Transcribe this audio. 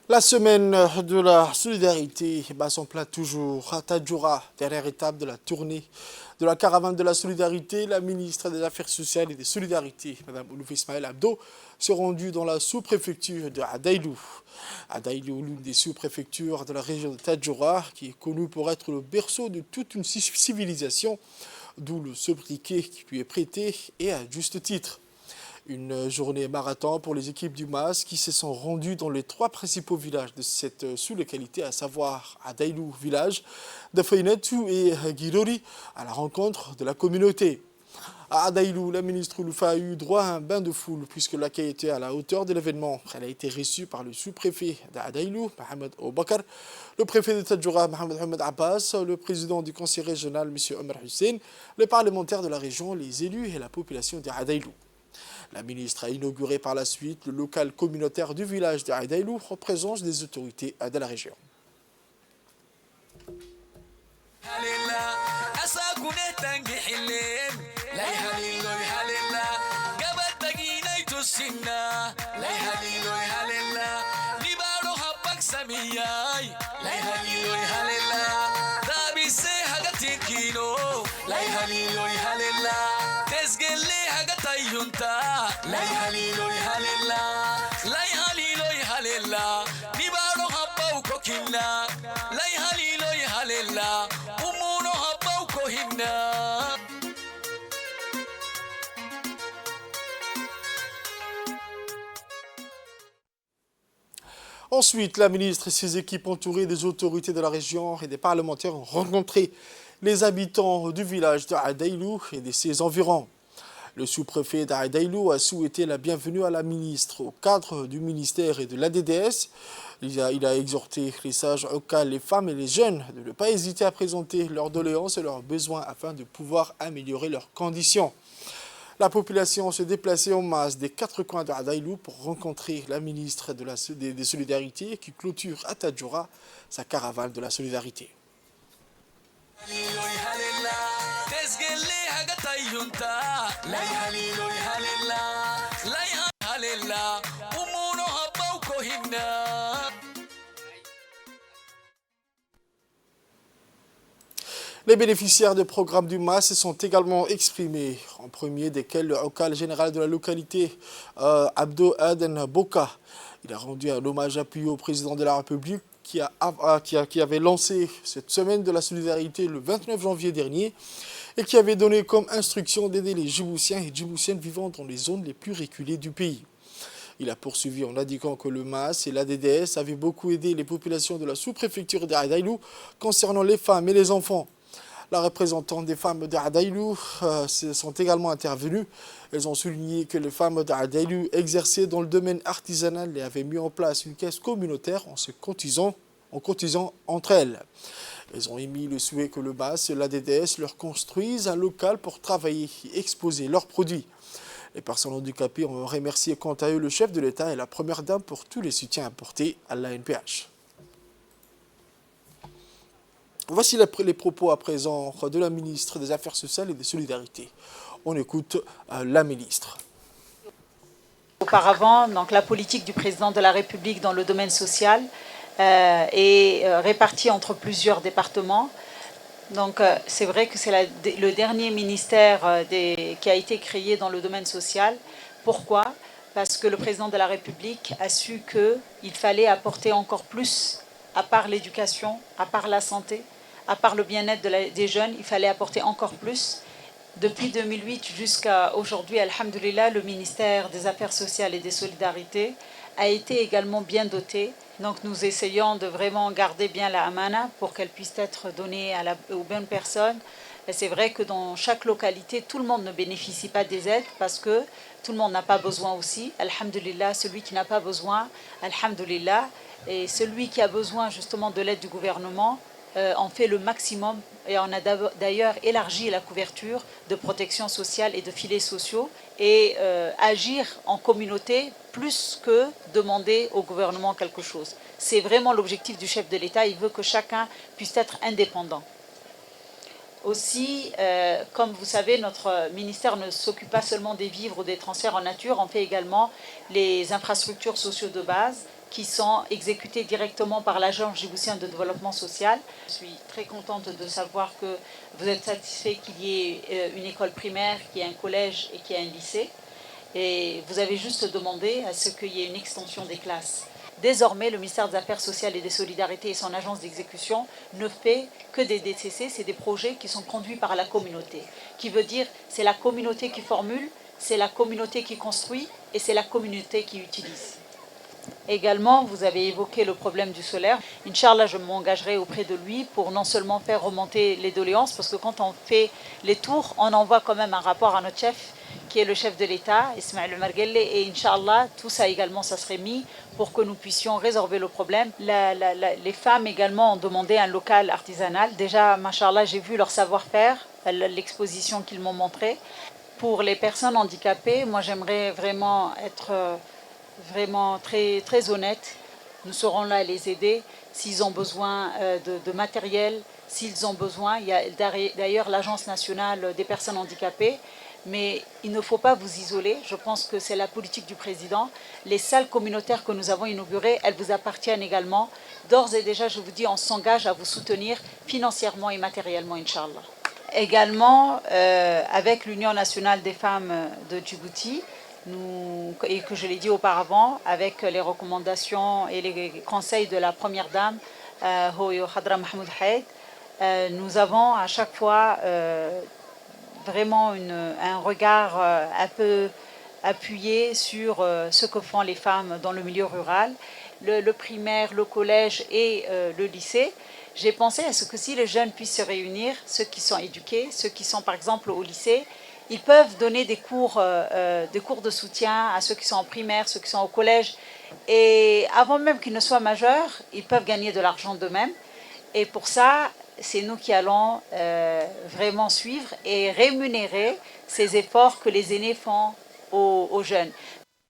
La semaine de la solidarité bat son plein toujours à Tadjoura, dernière étape de la tournée de la caravane de la solidarité. La ministre des Affaires sociales et des Solidarités, Mme Oulouf Ismaël Abdo, s'est rendue dans la sous-préfecture de Adaïlou. Adaïlou, l'une des sous-préfectures de la région de Tadjoura, qui est connue pour être le berceau de toute une civilisation, d'où le sobriquet qui lui est prêté, et à juste titre. Une journée marathon pour les équipes du MAS qui se sont rendues dans les trois principaux villages de cette sous-localité, à savoir Adaïlou village, Dafainetu et Girori, à la rencontre de la communauté. À Adaïlou, la ministre Ouloufa a eu droit à un bain de foule puisque l'accueil était à la hauteur de l'événement. Elle a été reçue par le sous-préfet d'Adaïlou, Mohamed Oubakar, le préfet de Tadjoura, Mohamed Ahmed Abbas, le président du conseil régional, M. Omar Hussein, les parlementaires de la région, les élus et la population d'Adaïlou. La ministre a inauguré par la suite le local communautaire du village de Adaïlou en présence des autorités de la région. Ensuite, la ministre et ses équipes entourées des autorités de la région et des parlementaires ont rencontré les habitants du village d'Adaïlou et de ses environs. Le sous-préfet d'Adaïlou a souhaité la bienvenue à la ministre au cadre du ministère et de l'ADDS. Il a exhorté les sages locaux, les femmes et les jeunes de ne pas hésiter à présenter leurs doléances et leurs besoins afin de pouvoir améliorer leurs conditions. La population s'est déplacée en masse des quatre coins d'Adaïlou pour rencontrer la ministre des Solidarités qui clôture à Tadjoura sa caravane de la solidarité. Les bénéficiaires du programme du MAS se sont également exprimés, en premier desquels le local général de la localité, Abdo Aden Boka. Il a rendu un hommage appuyé au président de la République qui avait lancé cette semaine de la solidarité le 29 janvier dernier et qui avait donné comme instruction d'aider les Djiboutiens et Djiboutiennes vivant dans les zones les plus reculées du pays. Il a poursuivi en indiquant que le MAS et l'ADDS avaient beaucoup aidé les populations de la sous-préfecture d'Adaïlou concernant les femmes et les enfants. La représentante des femmes d'Adaïlou sont également intervenues. Elles ont souligné que les femmes d'Adaïlou exerçaient dans le domaine artisanal et avaient mis en place une caisse communautaire en cotisant entre elles. Elles ont émis le souhait que le MAS et l'ADDS leur construisent un local pour travailler et exposer leurs produits. Les personnes handicapées ont remercié quant à eux le chef de l'État et la première dame pour tous les soutiens apportés à l'ANPH. Voici les propos à présent de la ministre des Affaires sociales et des Solidarités. On écoute la ministre. Auparavant, donc, la politique du président de la République dans le domaine social est répartie entre plusieurs départements. Donc c'est vrai que c'est le dernier ministère qui a été créé dans le domaine social. Pourquoi? Parce que le président de la République a su qu'il fallait apporter encore plus, à part l'éducation, à part la santé, à part le bien-être des jeunes, il fallait apporter encore plus. Depuis 2008 jusqu'à aujourd'hui, alhamdoulilah, le ministère des Affaires sociales et des Solidarités a été également bien doté. Donc nous essayons de vraiment garder bien la amana pour qu'elle puisse être donnée aux bonnes personnes. Et c'est vrai que dans chaque localité, tout le monde ne bénéficie pas des aides parce que tout le monde n'a pas besoin aussi. Alhamdoulilah, celui qui n'a pas besoin, alhamdoulilah. Et celui qui a besoin justement de l'aide du gouvernement, on fait le maximum et on a d'ailleurs élargi la couverture de protection sociale et de filets sociaux et agir en communauté plus que demander au gouvernement quelque chose. C'est vraiment l'objectif du chef de l'État, il veut que chacun puisse être indépendant. Aussi, comme vous savez, notre ministère ne s'occupe pas seulement des vivres ou des transferts en nature, on fait également les infrastructures sociaux de base, qui sont exécutés directement par l'Agence djiboutienne de développement social. Je suis très contente de savoir que vous êtes satisfait qu'il y ait une école primaire, qu'il y ait un collège et qu'il y ait un lycée. Et vous avez juste demandé à ce qu'il y ait une extension des classes. Désormais, le ministère des Affaires sociales et des Solidarités et son agence d'exécution ne fait que des DCC, c'est des projets qui sont conduits par la communauté. Qui veut dire, c'est la communauté qui formule, c'est la communauté qui construit et c'est la communauté qui utilise. Également, vous avez évoqué le problème du solaire. Inch'Allah, je m'engagerai auprès de lui pour non seulement faire remonter les doléances, parce que quand on fait les tours, on envoie quand même un rapport à notre chef, qui est le chef de l'État, Ismaël Marguelle, et Inch'Allah, tout ça également, ça serait mis pour que nous puissions résorber le problème. Les femmes également ont demandé un local artisanal. Déjà, machallah, j'ai vu leur savoir-faire, l'exposition qu'ils m'ont montrée. Pour les personnes handicapées, moi j'aimerais vraiment être vraiment très, très honnête. Nous serons là à les aider s'ils ont besoin de matériel, s'ils ont besoin. Il y a d'ailleurs l'Agence nationale des personnes handicapées, mais il ne faut pas vous isoler. Je pense que c'est la politique du président. Les salles communautaires que nous avons inaugurées, elles vous appartiennent également. D'ores et déjà, je vous dis, on s'engage à vous soutenir financièrement et matériellement, Inch'Allah. Également, avec l'Union nationale des femmes de Djibouti, et que je l'ai dit auparavant, avec les recommandations et les conseils de la première dame, Hoyo Khadra Mahmoud Haïd, nous avons à chaque fois vraiment un regard un peu appuyé sur ce que font les femmes dans le milieu rural, le primaire, le collège et le lycée. J'ai pensé à ce que si les jeunes puissent se réunir, ceux qui sont éduqués, ceux qui sont par exemple au lycée, ils peuvent donner des cours de soutien à ceux qui sont en primaire, ceux qui sont au collège. Et avant même qu'ils ne soient majeurs, ils peuvent gagner de l'argent d'eux-mêmes. Et pour ça, c'est nous qui allons vraiment suivre et rémunérer ces efforts que les aînés font aux jeunes.